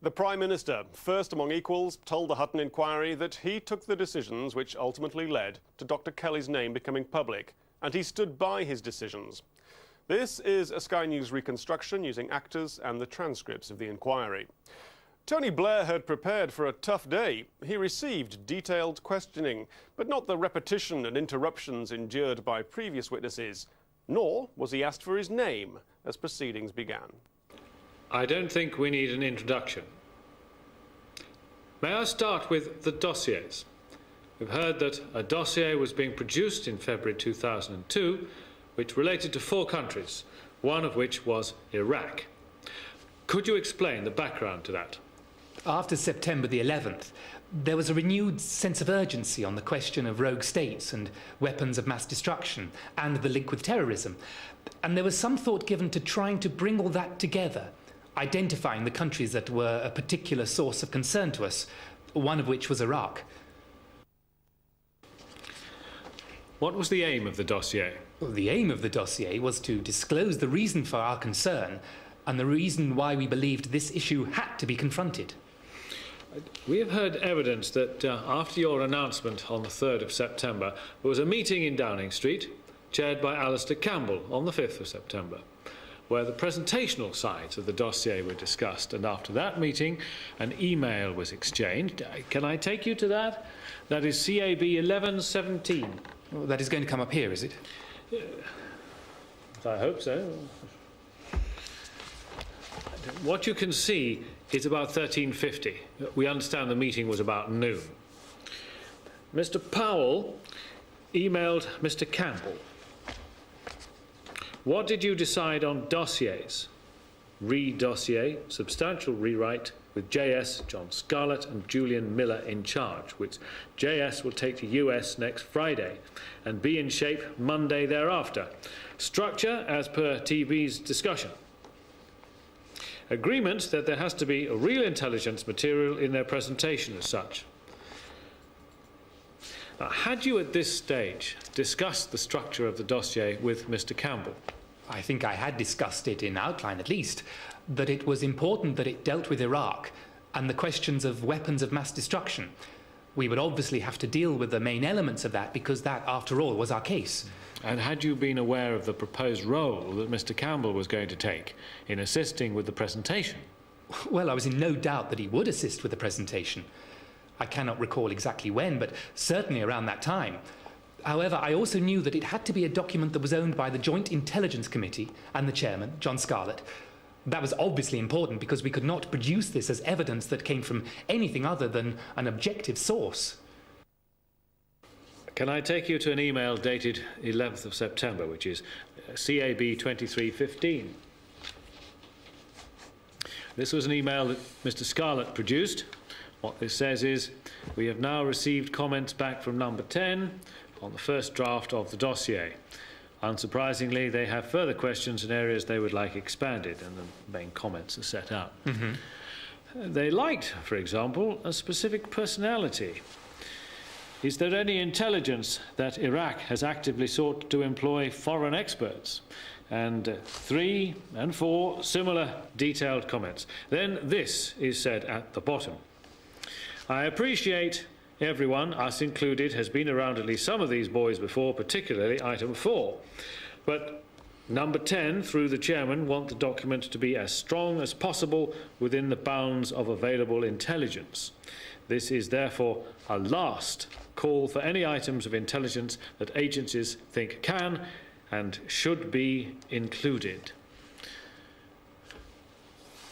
The Prime Minister, first among equals, told the Hutton Inquiry that he took the decisions which ultimately led to Dr. Kelly's name becoming public, and he stood by his decisions. This is a Sky News reconstruction using actors and the transcripts of the inquiry. Tony Blair had prepared for a tough day. He received detailed questioning, but not the repetition and interruptions endured by previous witnesses, nor was he asked for his name as proceedings began. I don't think we need an introduction. May I start with the dossiers? We've heard that a dossier was being produced in February 2002, which related to 4 countries, one of which was Iraq. Could you explain the background to that? After September the 11th, there was a renewed sense of urgency on the question of rogue states and weapons of mass destruction and the link with terrorism. And there was some thought given to trying to bring all that together, identifying the countries that were a particular source of concern to us, one of which was Iraq. What was the aim of the dossier? Well, the aim of the dossier was to disclose the reason for our concern and the reason why we believed this issue had to be confronted. We have heard evidence that after your announcement on the 3rd of September, there was a meeting in Downing Street, chaired by Alistair Campbell on the 5th of September, where the presentational sides of the dossier were discussed, and after that meeting, an email was exchanged. Can I take you to that? That is CAB 1117. Well, that is going to come up here, is it? I hope so. What you can see is about 1350. We understand the meeting was about noon. Mr. Powell emailed Mr. Campbell. What did you decide on dossiers? Re-dossier, substantial rewrite, with JS, John Scarlett and Julian Miller in charge, which JS will take to US next Friday and be in shape Monday thereafter. Structure as per TB's discussion. Agreement that there has to be a real intelligence material in their presentation as such. Now, had you at this stage discussed the structure of the dossier with Mr. Campbell? I think I had discussed it in outline at least, that it was important that it dealt with Iraq and the questions of weapons of mass destruction. We would obviously have to deal with the main elements of that because that, after all, was our case. And had you been aware of the proposed role that Mr. Campbell was going to take in assisting with the presentation? Well, I was in no doubt that he would assist with the presentation. I cannot recall exactly when, but certainly around that time. However, I also knew that it had to be a document that was owned by the Joint Intelligence Committee and the chairman, John Scarlett. That was obviously important because we could not produce this as evidence that came from anything other than an objective source. Can I take you to an email dated 11th of September, which is CAB 2315? This was an email that Mr. Scarlett produced. What this says is, we have now received comments back from number 10 on the first draft of the dossier. Unsurprisingly, they have further questions in areas they would like expanded, and the main comments are set out. They liked, for example, a specific personality. Is there any intelligence that Iraq has actively sought to employ foreign experts? And 3 and 4 similar detailed comments. Then this is said at the bottom. I appreciate everyone, us included, has been around at least some of these boys before, particularly item 4. But number 10, through the chairman, want the document to be as strong as possible within the bounds of available intelligence. This is therefore a last call for any items of intelligence that agencies think can and should be included.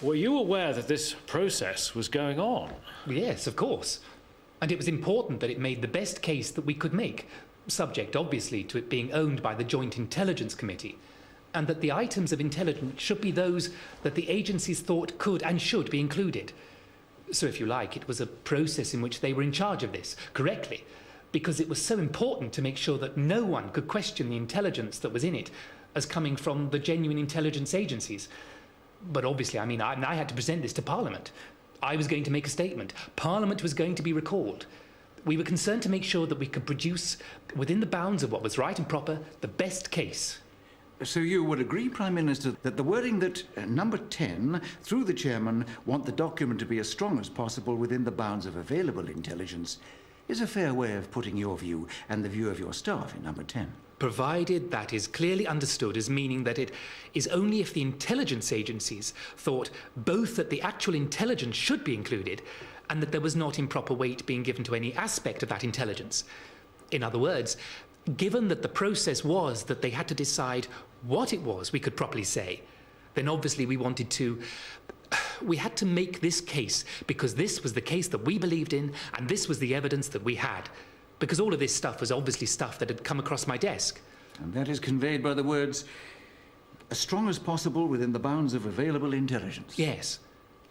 Were you aware that this process was going on? Yes, of course. And it was important that it made the best case that we could make, subject obviously to it being owned by the Joint Intelligence Committee, and that the items of intelligence should be those that the agencies thought could and should be included. So if you like, it was a process in which they were in charge of this, correctly, because it was so important to make sure that no one could question the intelligence that was in it as coming from the genuine intelligence agencies. But obviously, I had to present this to Parliament. I was going to make a statement. Parliament was going to be recalled. We were concerned to make sure that we could produce, within the bounds of what was right and proper, the best case. So you would agree, Prime Minister, that the wording that number 10, through the chairman, want the document to be as strong as possible within the bounds of available intelligence is a fair way of putting your view and the view of your staff in number 10? Provided that is clearly understood as meaning that it is only if the intelligence agencies thought both that the actual intelligence should be included and that there was not improper weight being given to any aspect of that intelligence. In other words, given that the process was that they had to decide what it was we could properly say, then obviously we had to make this case because this was the case that we believed in and this was the evidence that we had. Because all of this stuff was obviously stuff that had come across my desk. And that is conveyed by the words, as strong as possible within the bounds of available intelligence. Yes.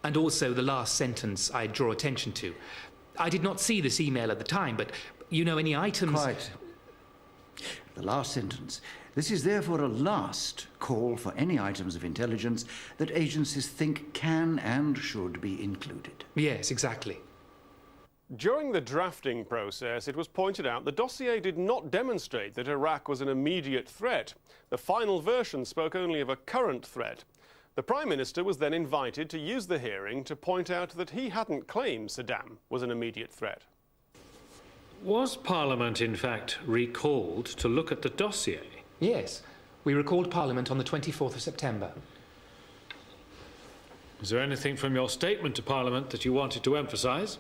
And also the last sentence I draw attention to. I did not see this email at the time, but you know any items... Quite. The last sentence. This is therefore a last call for any items of intelligence that agencies think can and should be included. Yes, exactly. During the drafting process, it was pointed out the dossier did not demonstrate that Iraq was an immediate threat. The final version spoke only of a current threat. The Prime Minister was then invited to use the hearing to point out that he hadn't claimed Saddam was an immediate threat. Was Parliament, in fact, recalled to look at the dossier? Yes. We recalled Parliament on the 24th of September. Is there anything from your statement to Parliament that you wanted to emphasise?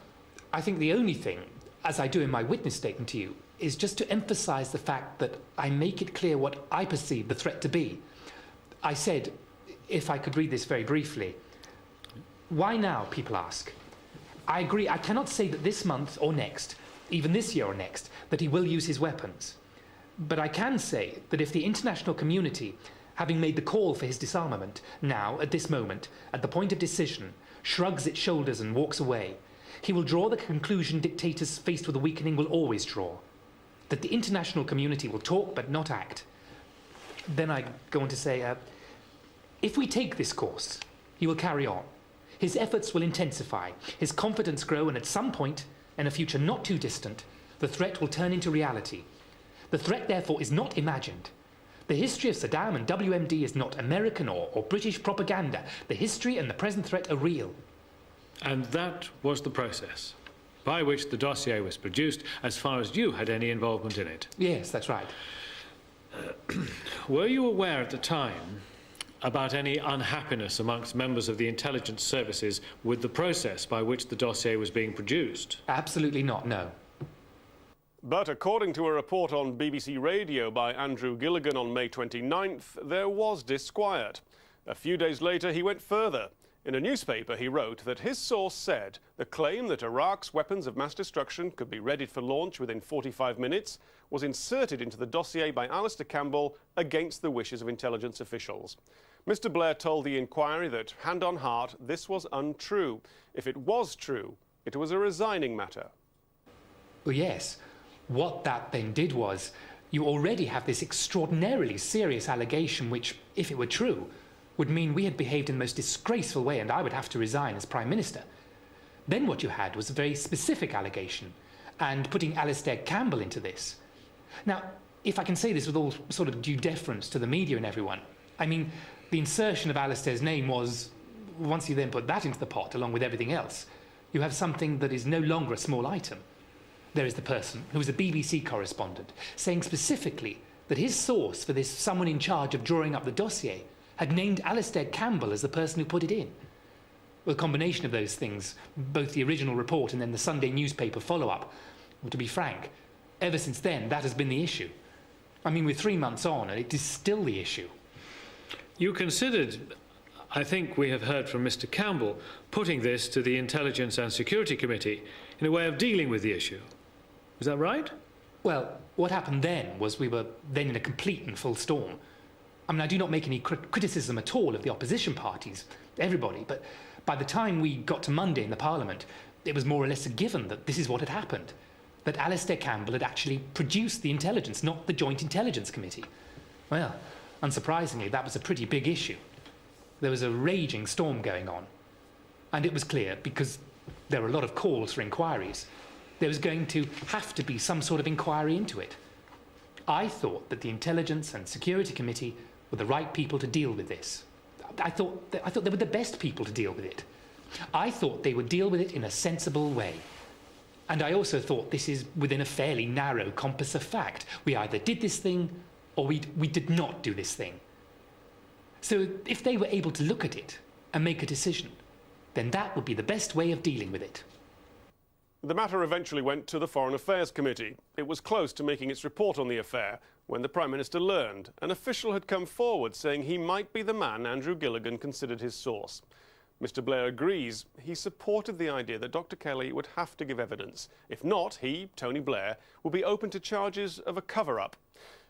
I think the only thing, as I do in my witness statement to you, is just to emphasise the fact that I make it clear what I perceive the threat to be. I said, if I could read this very briefly, why now, people ask. I agree, I cannot say that this month or next, even this year or next, that he will use his weapons. But I can say that if the international community, having made the call for his disarmament, now, at this moment, at the point of decision, shrugs its shoulders and walks away, he will draw the conclusion dictators faced with a weakening will always draw. That the international community will talk but not act. Then I go on to say, if we take this course, he will carry on. His efforts will intensify, his confidence grow, and at some point, in a future not too distant, the threat will turn into reality. The threat, therefore, is not imagined. The history of Saddam and WMD is not American or British propaganda. The history and the present threat are real. And that was the process by which the dossier was produced, as far as you had any involvement in it? Yes, that's right. Were you aware at the time about any unhappiness amongst members of the intelligence services with the process by which the dossier was being produced? Absolutely not, no. But according to a report on BBC Radio by Andrew Gilligan on May 29th, there was disquiet. A few days later, he went further. In a newspaper, he wrote that his source said the claim that Iraq's weapons of mass destruction could be readied for launch within 45 minutes was inserted into the dossier by Alistair Campbell against the wishes of intelligence officials. Mr. Blair told the inquiry that, hand on heart, this was untrue. If it was true, it was a resigning matter. Well, yes. What that then did was, you already have this extraordinarily serious allegation which, if it were true, would mean we had behaved in the most disgraceful way and I would have to resign as Prime Minister. Then what you had was a very specific allegation, and putting Alistair Campbell into this. Now, if I can say this with all sort of due deference to the media and everyone, I mean, the insertion of Alistair's name was, once you then put that into the pot along with everything else, you have something that is no longer a small item. There is the person who was a BBC correspondent saying specifically that his source for this someone in charge of drawing up the dossier had named Alistair Campbell as the person who put it in. Well, a combination of those things, both the original report and then the Sunday newspaper follow-up, well, to be frank, ever since then, that has been the issue. I mean, we're 3 months on, and it is still the issue. You considered, I think we have heard from Mr. Campbell, putting this to the Intelligence and Security Committee in a way of dealing with the issue. Is that right? Well, what happened then was we were then in a complete and full storm. I mean, I do not make any criticism at all of the opposition parties, everybody, but by the time we got to Monday in the Parliament, it was more or less a given that this is what had happened, that Alistair Campbell had actually produced the intelligence, not the Joint Intelligence Committee. Well, unsurprisingly, that was a pretty big issue. There was a raging storm going on, and it was clear, because there were a lot of calls for inquiries, there was going to have to be some sort of inquiry into it. I thought that the Intelligence and Security Committee were the right people to deal with this. I thought they were the best people to deal with it. I thought they would deal with it in a sensible way. And I also thought this is within a fairly narrow compass of fact. We either did this thing or we did not do this thing. So if they were able to look at it and make a decision, then that would be the best way of dealing with it. The matter eventually went to the Foreign Affairs Committee. It was close to making its report on the affair when the Prime Minister learned an official had come forward saying he might be the man Andrew Gilligan considered his source. Mr. Blair agrees. He supported the idea that Dr. Kelly would have to give evidence. If not, he, Tony Blair, would be open to charges of a cover-up.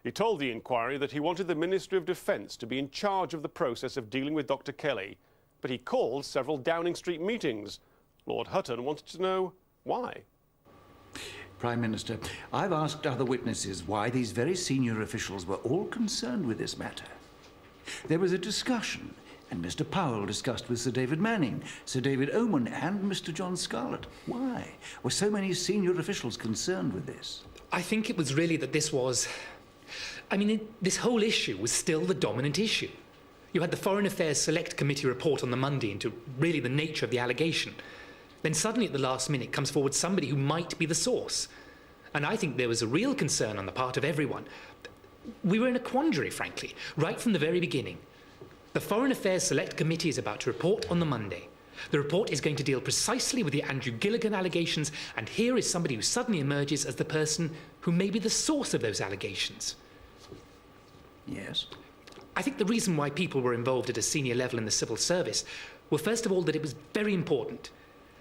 He told the inquiry that he wanted the Ministry of Defence to be in charge of the process of dealing with Dr. Kelly, but he called several Downing Street meetings. Lord Hutton wanted to know why. Prime Minister, I've asked other witnesses why these very senior officials were all concerned with this matter. There was a discussion, and Mr. Powell discussed with Sir David Manning, Sir David Oman, and Mr. John Scarlett. Why were so many senior officials concerned with this? I think it was really that this was... this whole issue was still the dominant issue. You had the Foreign Affairs Select Committee report on the Monday into really the nature of the allegation. Then suddenly at the last minute comes forward somebody who might be the source. And I think there was a real concern on the part of everyone. We were in a quandary, frankly, right from the very beginning. The Foreign Affairs Select Committee is about to report on the Monday. The report is going to deal precisely with the Andrew Gilligan allegations, and here is somebody who suddenly emerges as the person who may be the source of those allegations. Yes? I think the reason why people were involved at a senior level in the civil service were, first of all, that it was very important.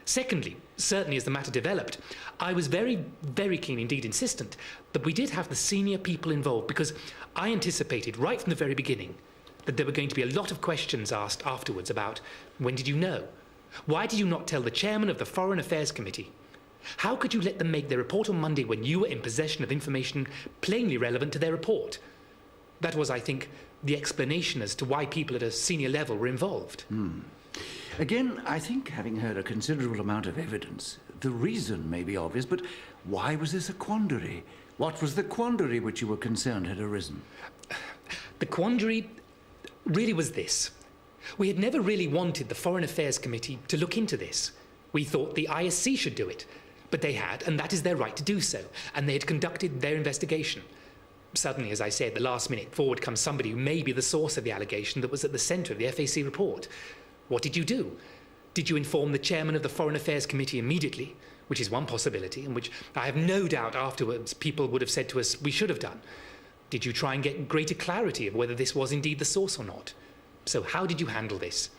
Secondly, certainly as the matter developed, I was very, very keen, indeed insistent, that we did have the senior people involved, because I anticipated right from the very beginning that there were going to be a lot of questions asked afterwards about, when did you know? Why did you not tell the chairman of the Foreign Affairs Committee? How could you let them make their report on Monday when you were in possession of information plainly relevant to their report? That was, I think, the explanation as to why people at a senior level were involved. Again, I think, having heard a considerable amount of evidence, the reason may be obvious, but why was this a quandary? What was the quandary which you were concerned had arisen? The quandary really was this. We had never really wanted the Foreign Affairs Committee to look into this. We thought the ISC should do it, but they had, and that is their right to do so, and they had conducted their investigation. Suddenly, as I say, at the last minute, forward comes somebody who may be the source of the allegation that was at the centre of the FAC report. What did you do? Did you inform the chairman of the Foreign Affairs Committee immediately, which is one possibility, and which I have no doubt afterwards people would have said to us we should have done? Did you try and get greater clarity of whether this was indeed the source or not? So how did you handle this?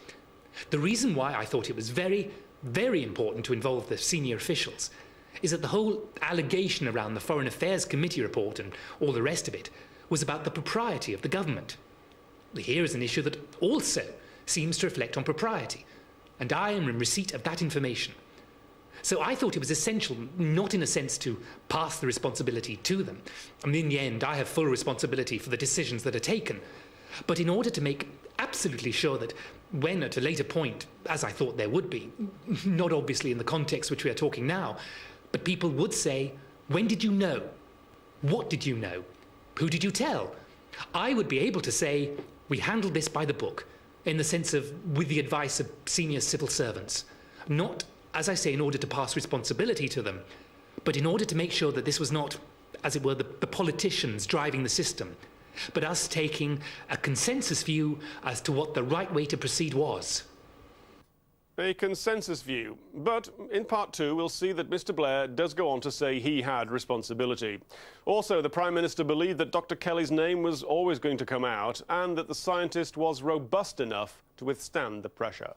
The reason why I thought it was very, very important to involve the senior officials is that the whole allegation around the Foreign Affairs Committee report and all the rest of it was about the propriety of the government. Here is an issue that also seems to reflect on propriety, and I am in receipt of that information. So I thought it was essential, not in a sense to pass the responsibility to them. I mean, in the end, I have full responsibility for the decisions that are taken. But in order to make absolutely sure that when at a later point, as I thought there would be, not obviously in the context which we are talking now, but people would say, when did you know? What did you know? Who did you tell? I would be able to say, we handled this by the book, in the sense of with the advice of senior civil servants. Not, as I say, in order to pass responsibility to them, but in order to make sure that this was not, as it were, the politicians driving the system, but us taking a consensus view as to what the right way to proceed was. A consensus view, but in part two we'll see that Mr. Blair does go on to say he had responsibility. Also, the Prime Minister believed that Dr. Kelly's name was always going to come out and that the scientist was robust enough to withstand the pressure.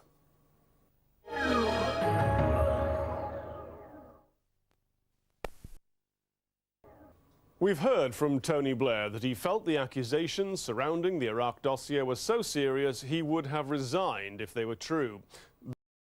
We've heard from Tony Blair that he felt the accusations surrounding the Iraq dossier were so serious he would have resigned if they were true.